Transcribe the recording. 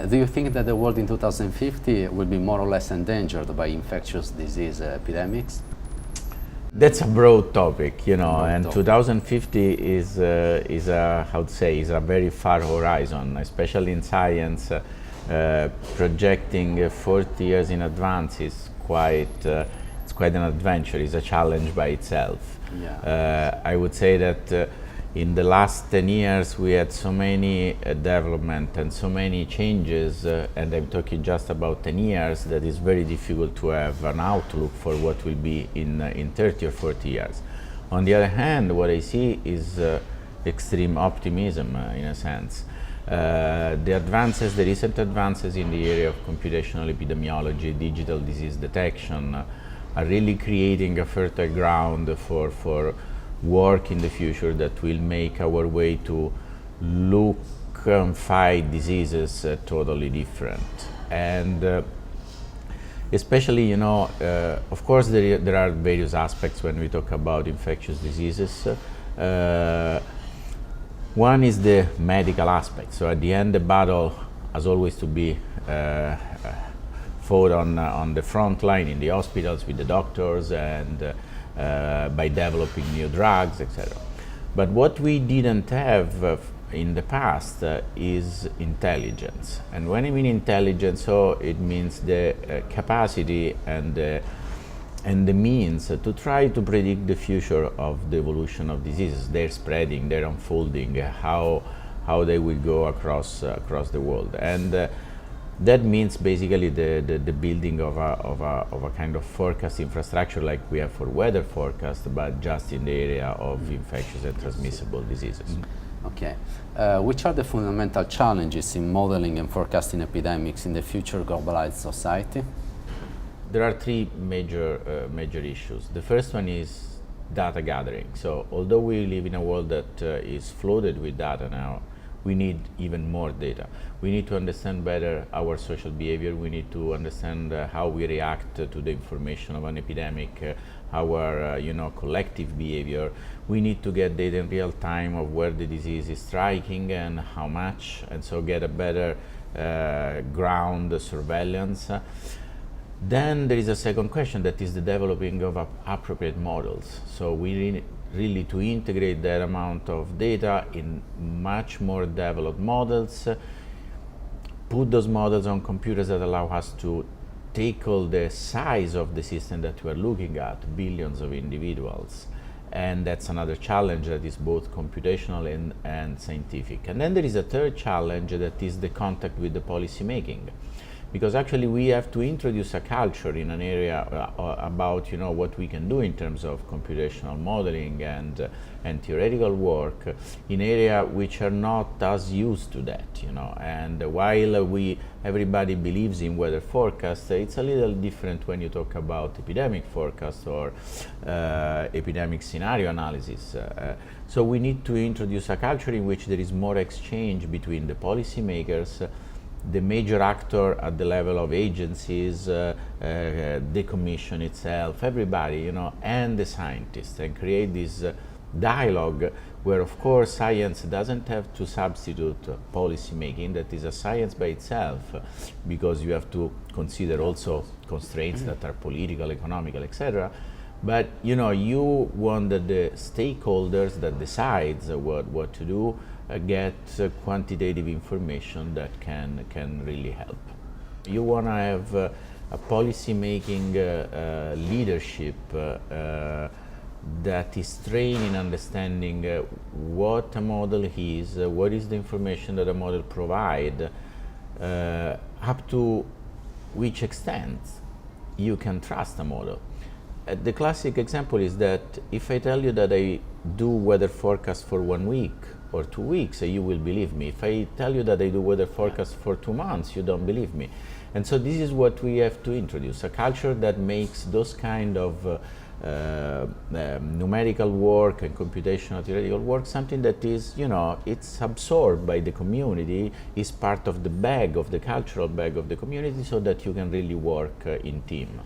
Do you think that the world in 2050 will be more or less endangered by infectious disease epidemics? That's a broad topic, you know, Broad and topic. 2050 is a, how to say, is a very far horizon, especially in science. Projecting 40 years in advance is it's quite an adventure. It's a challenge by itself. Yeah. I would say that in the last 10 years we had so many development and so many changes, and I'm talking just about 10 years, that it's very difficult to have an outlook for what will be in 30 or 40 years. On the other hand, what I see is extreme optimism in a sense. The recent advances in the area of computational epidemiology, digital disease detection, are really creating a fertile ground for work in the future that will make our way to look and fight diseases totally different. And especially, you know, of course there are various aspects when we talk about infectious diseases. One is the medical aspect. So at the end, the battle has always to be fought on the front line in the hospitals with the doctors and by developing new drugs, etc. But what we didn't have in the past is intelligence. And when I mean intelligence, so it means the capacity and the means to try to predict the future of the evolution of diseases, their spreading, their unfolding, how they will go across the world. And that means basically the building of a kind of forecast infrastructure like we have for weather forecast, but just in the area of infectious and transmissible diseases. Okay. Which are the fundamental challenges in modeling and forecasting epidemics in the future globalized society? There are three major issues. The first one is data gathering. So although we live in a world that is flooded with data now, we need even more data. We need to understand better our social behavior. We need to understand how we react to the information of an epidemic, our collective behavior. We need to get data in real time of where the disease is striking and how much, and so get a better ground surveillance. Then there is a second question, that is the developing of appropriate models. So we really to integrate that amount of data in much more developed models, put those models on computers that allow us to tackle the size of the system that we're looking at, billions of individuals. And that's another challenge that is both computational and scientific. And then there is a third challenge, that is the contact with the policy making. Because actually we have to introduce a culture in an area about what we can do in terms of computational modeling and theoretical work in area which are not as used to that, And while everybody believes in weather forecast, it's a little different when you talk about epidemic forecast or epidemic scenario analysis. So we need to introduce a culture in which there is more exchange between the policymakers, the major actor at the level of agencies, the commission itself, everybody, and the scientists, and create this dialogue where, of course, science doesn't have to substitute policy making. That is a science by itself, because you have to consider also constraints that are political, economical, etc. But you want that the stakeholders that decides what to do get quantitative information that can really help. You want to have a policy-making leadership that is trained in understanding what a model is, what is the information that a model provides, up to which extent you can trust a model. The classic example is that if I tell you that I do weather forecast for 1 week or 2 weeks, you will believe me. If I tell you that I do weather forecast for 2 months, you don't believe me. And so this is what we have to introduce, a culture that makes those kind of numerical work and computational theoretical work something that is, it's absorbed by the community, is part of the bag, of the cultural bag of the community, so that you can really work in team.